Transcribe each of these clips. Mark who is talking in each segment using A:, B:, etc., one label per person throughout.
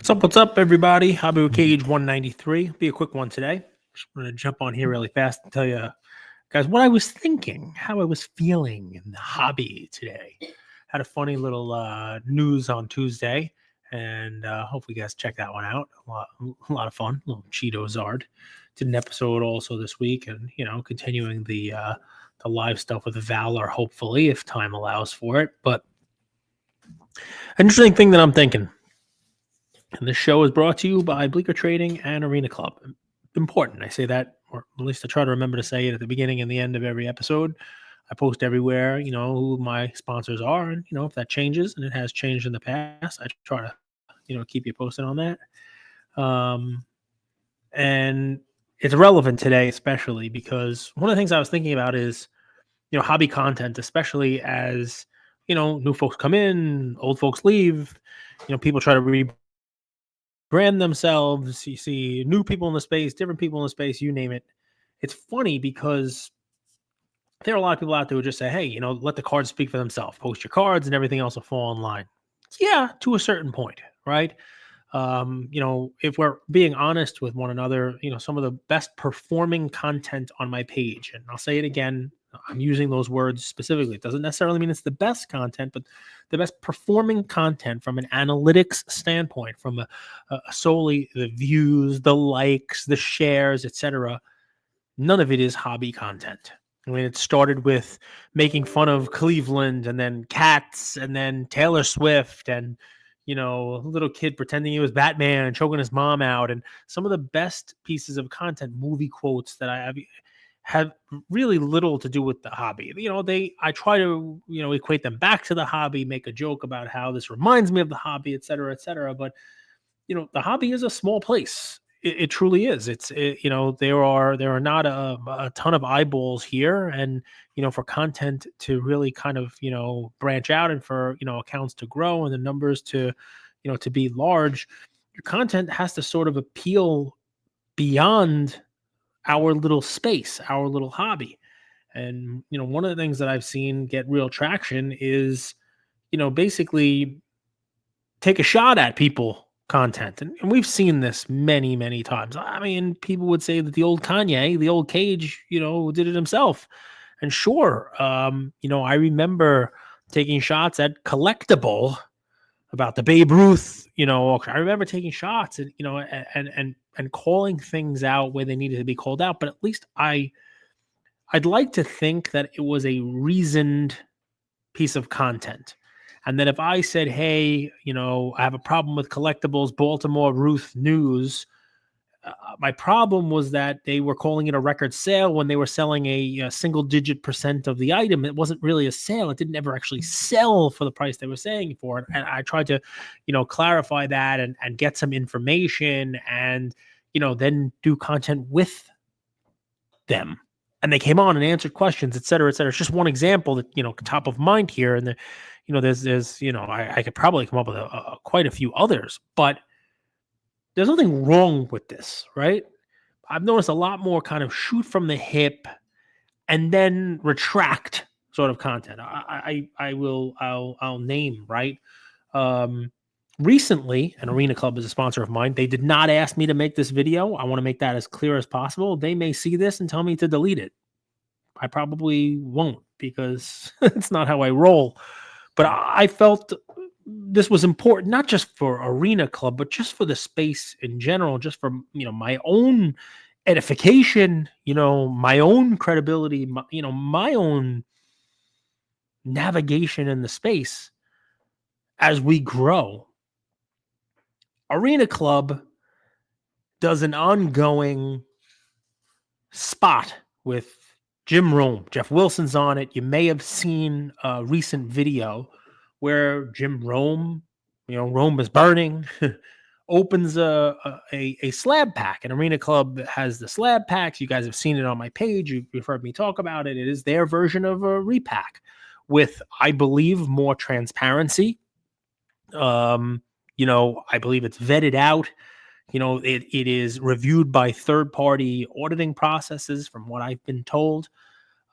A: What's up, everybody? Hobby with Cage 193. Be a quick one today. Just want to jump on here really fast and tell you guys what I was thinking, how I was feeling in the hobby today. Had a funny little news on Tuesday, and hopefully you guys check that one out. A lot of fun. A little Cheeto Zard. Did an episode also this week, and continuing the live stuff with Valor, hopefully if time allows for it. But an interesting thing that I'm thinking. And this show is brought to you by Bleecker Trading and Arena Club. Important. I say that, or at least I try to remember to say it at the beginning and the end of every episode. I post everywhere, who my sponsors are. And, if that changes, and it has changed in the past, I try to, keep you posted on that. And it's relevant today, especially because one of the things I was thinking about is, hobby content, especially as, new folks come in, old folks leave, people try to brand themselves. You see new people in the space, different people in the space, you name it. It's funny because there are a lot of people out there who just say, hey, let the cards speak for themselves. Post your cards and everything else will fall in line. Yeah, to a certain point, right? If we're being honest with one another, some of the best performing content on my page, and I'll say it again, I'm using those words specifically. It doesn't necessarily mean it's the best content, but the best performing content from an analytics standpoint, from a solely the views, the likes, the shares, etc. None of it is hobby content. I mean, it started with making fun of Cleveland, and then cats, and then Taylor Swift, and a little kid pretending he was Batman and choking his mom out, and some of the best pieces of content, movie quotes that I have really little to do with the hobby. I try to, equate them back to the hobby, make a joke about how this reminds me of the hobby, et cetera, et cetera. But, the hobby is a small place. It truly is. There are not a ton of eyeballs here. And, for content to really kind of, branch out, and for, accounts to grow and the numbers to, to be large, your content has to sort of appeal beyond our little space, our little hobby. And, one of the things that I've seen get real traction is, basically take a shot at people content. And we've seen this many, many times. I mean, people would say that the old Kanye, the old Cage, did it himself. And sure, I remember taking shots at Collectible about the Babe Ruth, I remember taking shots and, and calling things out where they needed to be called out. But at least I'd like to think that it was a reasoned piece of content. And then if I said, hey, I have a problem with Collectibles Baltimore Ruth news, my problem was that they were calling it a record sale when they were selling a single-digit % of the item. It wasn't really a sale. It didn't ever actually sell for the price they were saying for it. And I tried to, clarify that and get some information and, then do content with them. And they came on and answered questions, et cetera, et cetera. It's just one example that, top of mind here. And, there's I could probably come up with quite a few others, but there's nothing wrong with this, right? I've noticed a lot more kind of shoot from the hip and then retract sort of content. I'll name, right? Recently, an Arena Club is a sponsor of mine. They did not ask me to make this video. I want to make that as clear as possible. They may see this and tell me to delete it. I probably won't, because it's not how I roll. But I felt this was important, not just for Arena Club, but just for the space in general, just for, my own edification, my own credibility, my own navigation in the space as we grow. Arena Club does an ongoing spot with Jim Rome. Jeff Wilson's on it. You may have seen a recent video where Jim Rome, Rome is burning, opens a slab pack. And Arena Club has the slab packs. You guys have seen it on my page. You've heard me talk about it. It is their version of a repack with, I believe, more transparency. I believe it's vetted out. It is reviewed by third-party auditing processes, from what I've been told.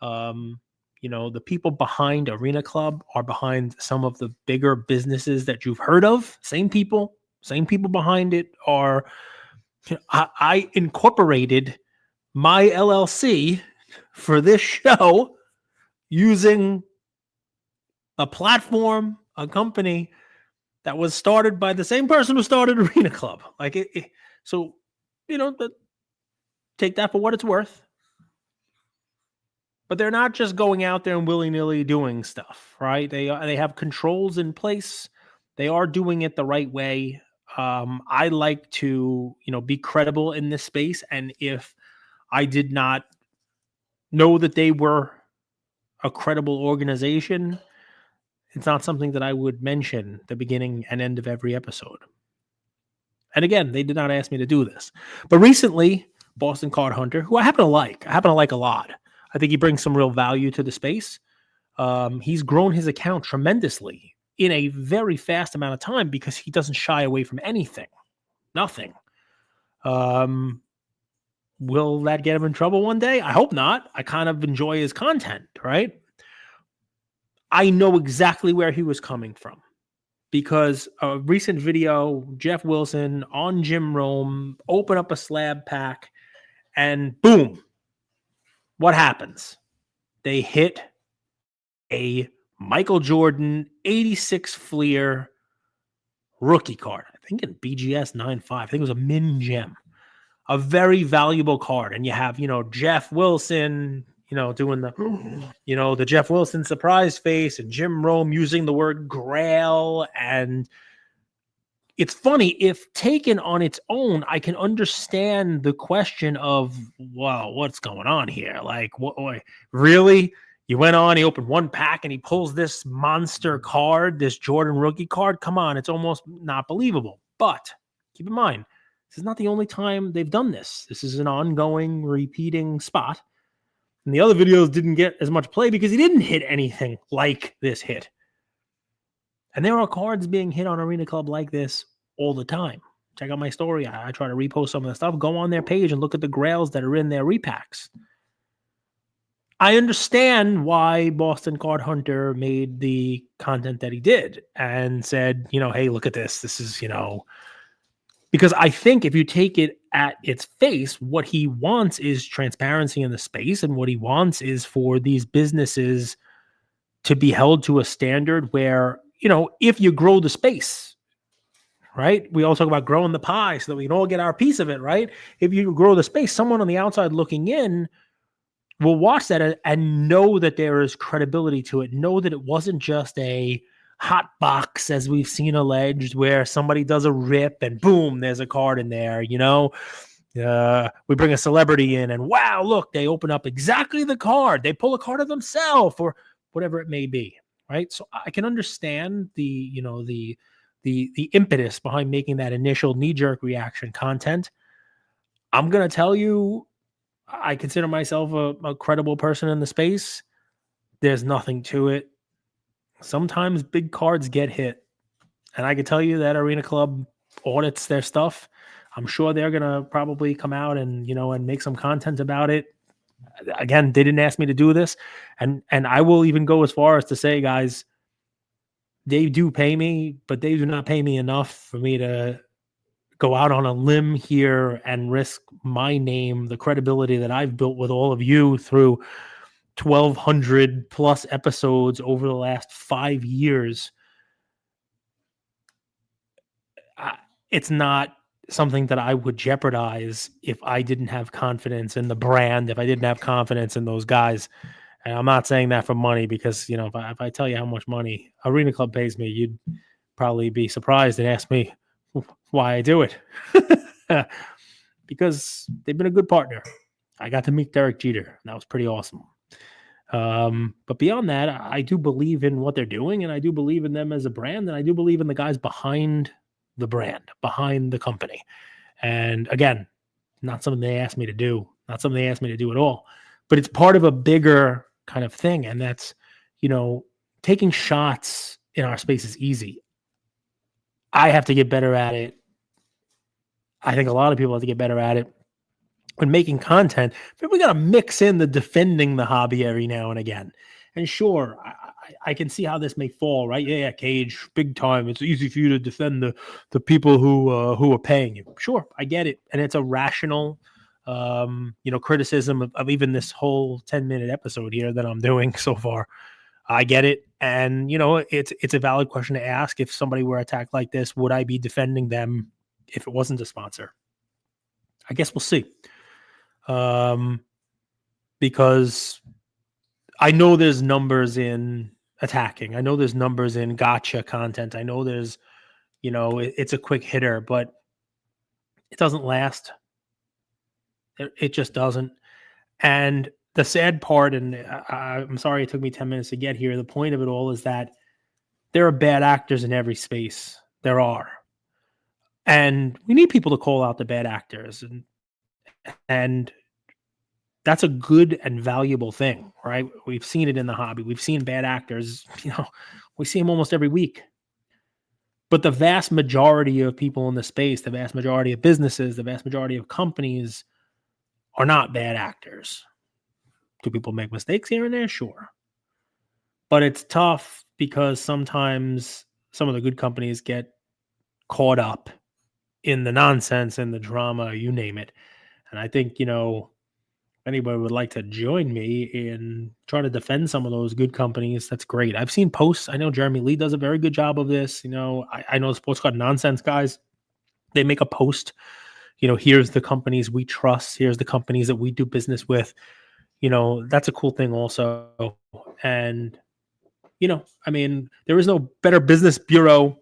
A: The people behind Arena Club are behind some of the bigger businesses that you've heard of. Same people, Same people behind it are. I incorporated my LLC for this show using a platform, a company that was started by the same person who started Arena Club. So, take that for what it's worth. But they're not just going out there and willy-nilly doing stuff, right? They have controls in place. They are doing it the right way. I like to, be credible in this space. And if I did not know that they were a credible organization, it's not something that I would mention the beginning and end of every episode. And again, they did not ask me to do this. But recently, Boston Card Hunter, who I happen to like a lot. I think he brings some real value to the space. He's grown his account tremendously in a very fast amount of time because he doesn't shy away from anything. Nothing. Will that get him in trouble one day? I hope not. I kind of enjoy his content, right? I know exactly where he was coming from because a recent video, Jeff Wilson on Jim Rome, open up a slab pack and boom, what happens? They hit a Michael Jordan 86 Fleer rookie card. I think in BGS 9.5. I think it was a min gem. A very valuable card. And you have, Jeff Wilson, doing the Jeff Wilson surprise face and Jim Rome using the word grail. And it's funny, if taken on its own, I can understand the question of, wow, what's going on here? Like, what, really? You went on, he opened one pack and he pulls this monster card, this Jordan rookie card. Come on, it's almost not believable. But keep in mind, this is not the only time they've done this. This is an ongoing, repeating spot. And the other videos didn't get as much play because he didn't hit anything like this hit. And there are cards being hit on Arena Club like this all the time. Check out my story. I try to repost some of the stuff. Go on their page and look at the grails that are in their repacks. I understand why Boston Card Hunter made the content that he did and said, hey, look at this. This is, because I think if you take it at its face, what he wants is transparency in the space. And what he wants is for these businesses to be held to a standard where, if you grow the space, right? We all talk about growing the pie so that we can all get our piece of it, right? If you grow the space, someone on the outside looking in will watch that and know that there is credibility to it. Know that it wasn't just a hot box, as we've seen alleged, where somebody does a rip and boom, there's a card in there, we bring a celebrity in and wow, look, they open up exactly the card. They pull a card of themselves or whatever it may be, right? So I can understand the impetus behind making that initial knee-jerk reaction content. I'm going to tell you, I consider myself a credible person in the space. There's nothing to it. Sometimes big cards get hit. And I can tell you that Arena Club audits their stuff. I'm sure they're going to probably come out and, and make some content about it. Again, they didn't ask me to do this. And I will even go as far as to say, guys, they do pay me, but they do not pay me enough for me to go out on a limb here and risk my name, the credibility that I've built with all of you through 1,200 plus episodes over the last 5 years. It's not something that I would jeopardize if I didn't have confidence in the brand, if I didn't have confidence in those guys. And I'm not saying that for money because, if I tell you how much money Arena Club pays me, you'd probably be surprised and ask me why I do it. Because they've been a good partner. I got to meet Derek Jeter. And that was pretty awesome. But beyond that, I do believe in what they're doing, and I do believe in them as a brand, and I do believe in the guys behind the brand, behind the company. And again, not something they asked me to do, not something they asked me to do at all, but it's part of a bigger kind of thing. And that's, taking shots in our space is easy. I have to get better at it. I think a lot of people have to get better at it. When making content, but we got to mix in the defending the hobby every now and again. And sure, I can see how this may fall, right? Yeah, Cage, big time. It's easy for you to defend the people who are paying you. Sure, I get it, and it's a rational, criticism of even this whole 10-minute episode here that I'm doing so far. I get it, and it's a valid question to ask. If somebody were attacked like this, would I be defending them if it wasn't a sponsor? I guess we'll see. Because I know there's numbers in attacking. I know there's numbers in gotcha content. I know there's, it's a quick hitter, but it doesn't last. It just doesn't. And the sad part, and I'm sorry it took me 10 minutes to get here. The point of it all is that there are bad actors in every space. There are. And we need people to call out the bad actors. And that's a good and valuable thing, right? We've seen it in the hobby. We've seen bad actors, we see them almost every week. But the vast majority of people in the space, the vast majority of businesses, the vast majority of companies are not bad actors. Do people make mistakes here and there? Sure. But it's tough because sometimes some of the good companies get caught up in the nonsense and the drama, you name it. And I think, anybody would like to join me in trying to defend some of those good companies, that's great. I've seen posts. I know Jeremy Lee does a very good job of this. I know Sports Card Nonsense guys, they make a post, here's the companies we trust. Here's the companies that we do business with. That's a cool thing also. And, there is no Better Business Bureau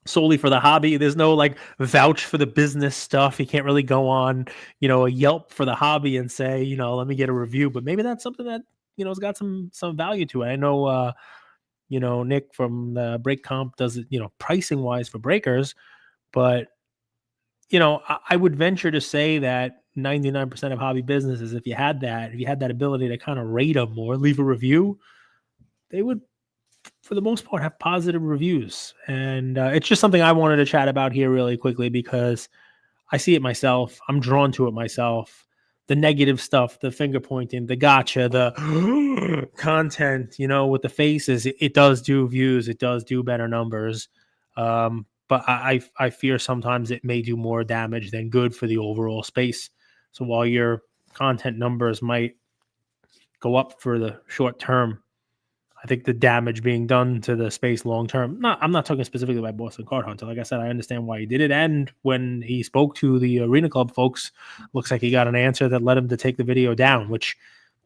A: solely for the hobby. There's no vouch for the business stuff. You can't really go on, a Yelp for the hobby and say, let me get a review. But maybe that's something that, has got some value to it. I know, Nick from the Break Comp does it, pricing wise for breakers. But, I would venture to say that 99% of hobby businesses, if you had that ability to kind of rate them or leave a review, they would, for the most part, have positive reviews. And it's just something I wanted to chat about here really quickly because I see it myself. I'm drawn to it myself. The negative stuff, the finger pointing, the gotcha, the content, with the faces, it does do views. It does do better numbers. But I fear sometimes it may do more damage than good for the overall space. So while your content numbers might go up for the short term, I think the damage being done to the space long term. I'm not talking specifically about Boston Card Hunter. Like I said, I understand why he did it. And when he spoke to the Arena Club folks, looks like he got an answer that led him to take the video down, which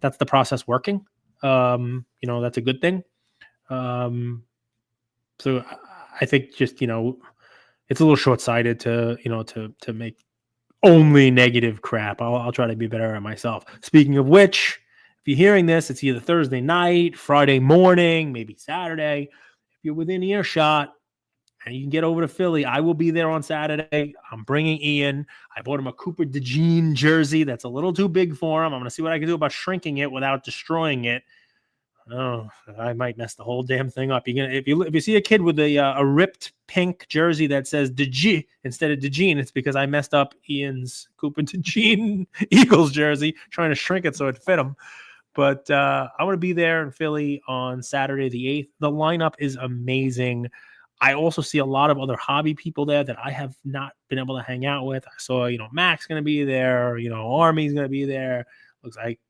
A: that's the process working. That's a good thing. So I think just, it's a little short-sighted to make only negative crap. I'll try to be better at myself. Speaking of which, if you're hearing this, it's either Thursday night, Friday morning, maybe Saturday. If you're within earshot and you can get over to Philly, I will be there on Saturday. I'm bringing Ian. I bought him a Cooper DeJean jersey that's a little too big for him. I'm going to see what I can do about shrinking it without destroying it. Oh, I might mess the whole damn thing up. If you see a kid with a ripped pink jersey that says DeG instead of DeJean, it's because I messed up Ian's Cooper DeJean Eagles jersey, trying to shrink it so it fit him. But I want to be there in Philly on Saturday the 8th. The lineup is amazing. I also see a lot of other hobby people there that I have not been able to hang out with. I saw, Mac's going to be there. Army's going to be there. Looks like,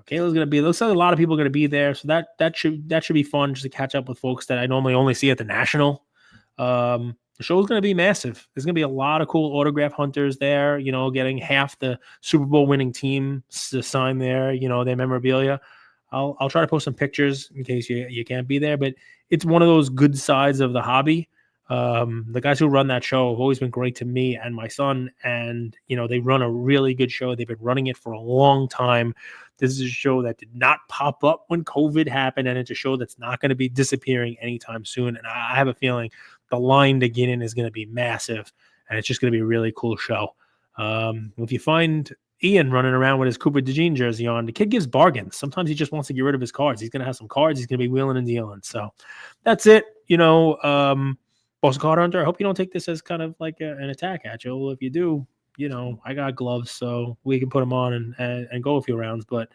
A: Kayla's going to be. Looks like a lot of people are going to be there. So that should be fun just to catch up with folks that I normally only see at the National. The show's going to be massive. There's going to be a lot of cool autograph hunters there, getting half the Super Bowl winning team to sign their memorabilia. I'll try to post some pictures in case you can't be there, but it's one of those good sides of the hobby. The guys who run that show have always been great to me and my son, and they run a really good show. They've been running it for a long time. This is a show that did not pop up when COVID happened, and it's a show that's not going to be disappearing anytime soon. And I have a feeling the line to get in is going to be massive, and it's just going to be a really cool show. If you find Ian running around with his Cooper DeJean jersey on, the kid gives bargains. Sometimes he just wants to get rid of his cards. He's going to have some cards. He's going to be wheeling and dealing. So that's it. Boston Card Hunter, I hope you don't take this as kind of like an attack at you. Well, if you do, I got gloves, so we can put them on and go a few rounds. But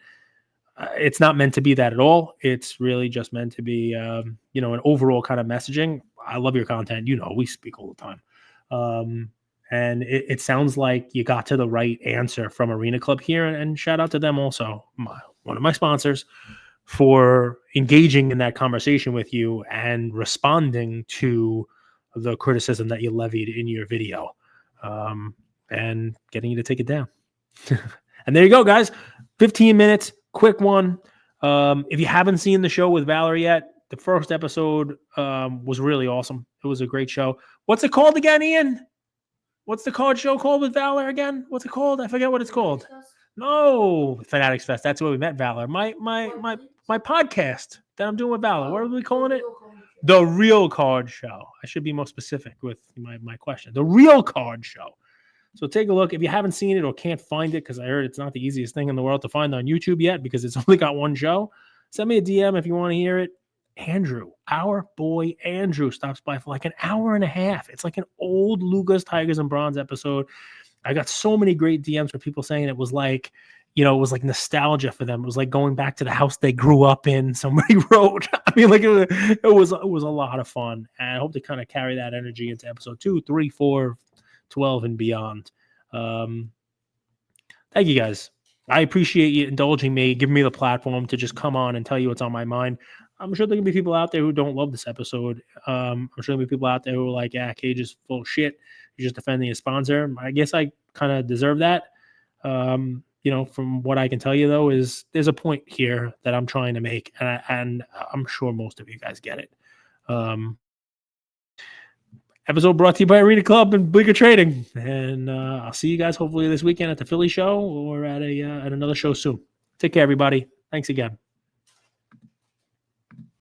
A: It's not meant to be that at all. It's really just meant to be, an overall kind of messaging. I love your content. We speak all the time. And it sounds like you got to the right answer from Arena Club here. And shout out to them also, one of my sponsors, for engaging in that conversation with you and responding to the criticism that you levied in your video, and getting you to take it down. And there you go, guys. 15 minutes, quick one. If you haven't seen the show with Valerie yet, the first episode was really awesome. It was a great show. What's it called again, Ian? What's the card show called with Valor again? What's it called? I forget what it's called. No, Fanatics Fest. That's where we met Valor. My podcast that I'm doing with Valor. What are we calling it? The Real Card Show. I should be more specific with my question. The Real Card Show. So take a look. If you haven't seen it or can't find it, because I heard it's not the easiest thing in the world to find on YouTube yet because it's only got one show, send me a DM if you want to hear it. Andrew, our boy Andrew, stops by for like an hour and a half. It's like an old Lugas, Tigers, and Bronze episode. I got so many great DMs from people saying it was like, it was like nostalgia for them. It was like going back to the house they grew up in. Somebody wrote. I mean, like it was a lot of fun. And I hope to kind of carry that energy into episode 2, 3, 4, 12, and beyond. Thank you guys. I appreciate you indulging me, giving me the platform to just come on and tell you what's on my mind. I'm sure there can be people out there who don't love this episode. I'm sure there'll be people out there who are like, yeah, Cage is full of shit. You're just defending a sponsor. I guess I kind of deserve that. From what I can tell you, though, is there's a point here that I'm trying to make, and I'm sure most of you guys get it. Episode brought to you by Arena Club and Bleecker Trading. And I'll see you guys hopefully this weekend at the Philly show or at another show soon. Take care, everybody. Thanks again.